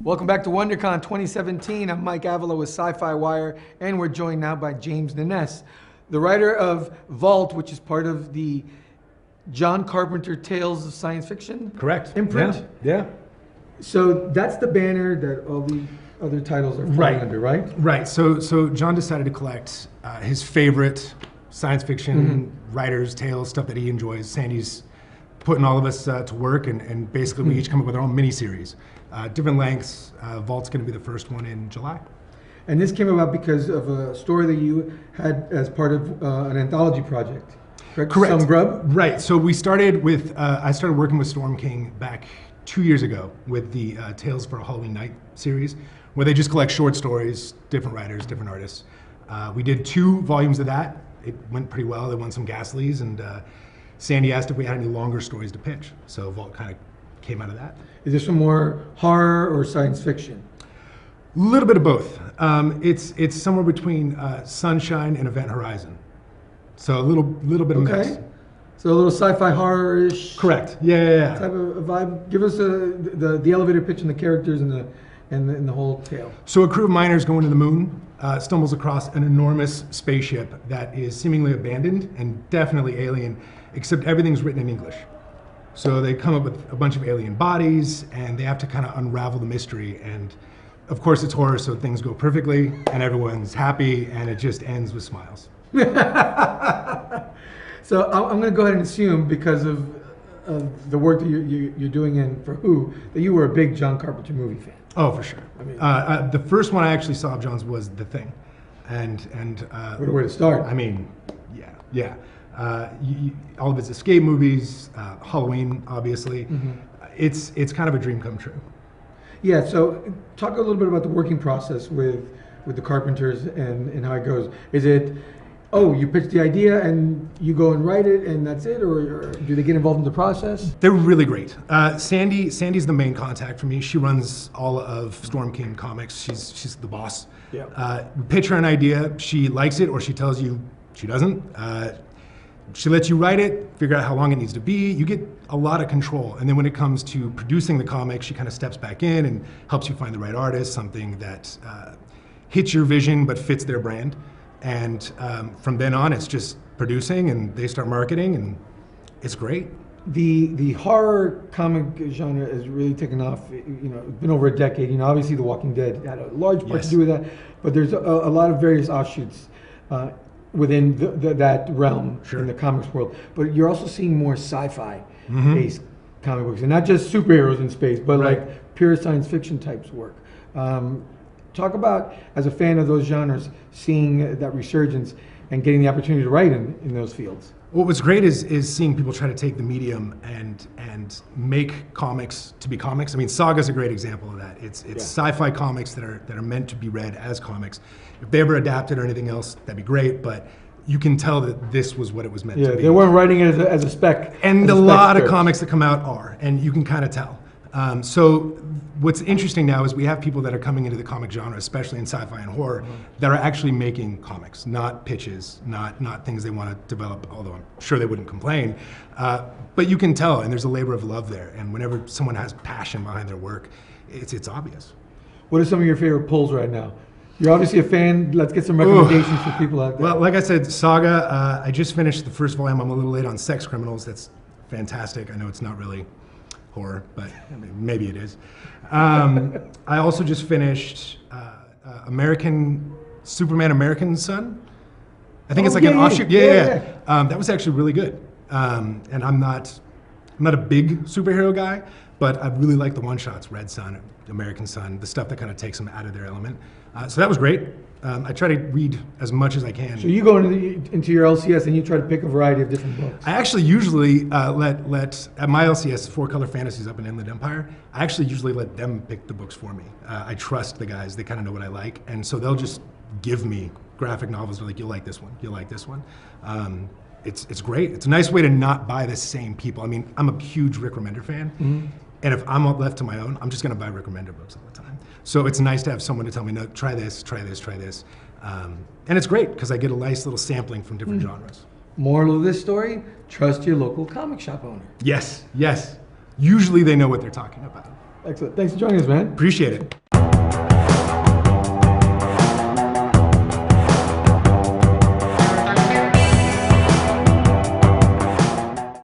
Welcome back to WonderCon 2017. I'm Mike Avila with Sci-Fi Wire, and we're joined now by James Ninness, the writer of Vault, which is part of the John Carpenter Tales of Science Fiction. Correct. Imprint. Yeah. So that's the banner that all the other titles are falling under, right? Right. So John decided to collect his favorite science fiction writers' tales, stuff that he enjoys. Sandy's putting all of us to work, and basically we each come up with our own mini-series. Different lengths. Vault's going to be the first one in July. And this came about because of a story that you had as part of an anthology project. Correct. Some Grub? Right. So we started with, I started working with Storm King back 2 years ago with the Tales for a Halloween Night series, where they just collect short stories, different writers, different artists. We did 2 volumes of that. It went pretty well. They won some Gasleys, and Sandy asked if we had any longer stories to pitch. So Vault kind of came out of that. Is this one more horror or science fiction? A little bit of both. It's somewhere between Sunshine and Event Horizon. So a little bit of mix. So a little sci-fi horror-ish. Correct. Yeah. Type of vibe. Give us the elevator pitch and the characters and the whole tale. So a crew of miners going to the moon stumbles across an enormous spaceship that is seemingly abandoned and definitely alien, except everything's written in English. So they come up with a bunch of alien bodies, and they have to kind of unravel the mystery. And of course it's horror, so things go perfectly, and everyone's happy, and it just ends with smiles. So I'm going to go ahead and assume, because of the work that you're doing in For Who, that you were a big John Carpenter movie fan. Oh, for sure. I mean, the first one I actually saw of John's was The Thing, and where to start? I mean, yeah. All of his escape movies, Halloween, obviously. It's kind of a dream come true. Yeah. So talk a little bit about the working process with the Carpenters and how it goes. Is it, oh, you pitch the idea and you go and write it and that's it, or do they get involved in the process? They're really great. Sandy's the main contact for me. She runs all of Storm King Comics. She's the boss. Yeah. We pitch her an idea. She likes it, or she tells you she doesn't. She lets you write it, figure out how long it needs to be. You get a lot of control. And then when it comes to producing the comic, she kind of steps back in and helps you find the right artist, something that hits your vision but fits their brand. And from then on, it's just producing, and they start marketing, and it's great. The horror comic genre has really taken off. You know, it's been over a decade. You know, obviously The Walking Dead had a large part to do with that, but there's a lot of various offshoots within that realm in the comics world. But you're also seeing more sci-fi based comic books, and not just superheroes in space, but like pure science fiction types work. Talk about, as a fan of those genres, seeing that resurgence and getting the opportunity to write in those fields. What was great is seeing people try to take the medium and make comics to be comics. I mean, Saga's a great example of that. It's sci-fi comics that are meant to be read as comics. If they ever adapted or anything else, that'd be great, but you can tell that this was what it was meant to be. Yeah, they weren't writing it as a spec. And a lot of comics that come out are, and you can kind of tell. So what's interesting now is we have people that are coming into the comic genre, especially in sci-fi and horror, that are actually making comics, not pitches, not things they want to develop, although I'm sure they wouldn't complain. But you can tell, and there's a labor of love there. And whenever someone has passion behind their work, it's obvious. What are some of your favorite pulls right now? You're obviously a fan. Let's get some recommendations for people out there. Well, like I said, Saga, I just finished the first volume. I'm a little late on Sex Criminals. That's fantastic. I know it's not really horror, but I mean, maybe it is. I also just finished Superman American Son. I think it's like an offshoot. That was actually really good. And I'm not a big superhero guy, but I really like the one-shots, Red Son, American Son, the stuff that kind of takes them out of their element. So that was great. I try to read as much as I can. So you go into your LCS and you try to pick a variety of different books. I actually usually let at my LCS, 4 Color Fantasies up in Inland Empire, I actually usually let them pick the books for me. I trust the guys. They kind of know what I like. And so they'll just give me graphic novels. They're like, you'll like this one. You'll like this one. It's great. It's a nice way to not buy the same people. I mean, I'm a huge Rick Remender fan. And if I'm left to my own, I'm just going to buy Rick Remender books all the time. So it's nice to have someone to tell me, no, try this, try this, try this. And it's great because I get a nice little sampling from different genres. Moral of this story, trust your local comic shop owner. Yes. Usually they know what they're talking about. Excellent. Thanks for joining us, man. Appreciate it.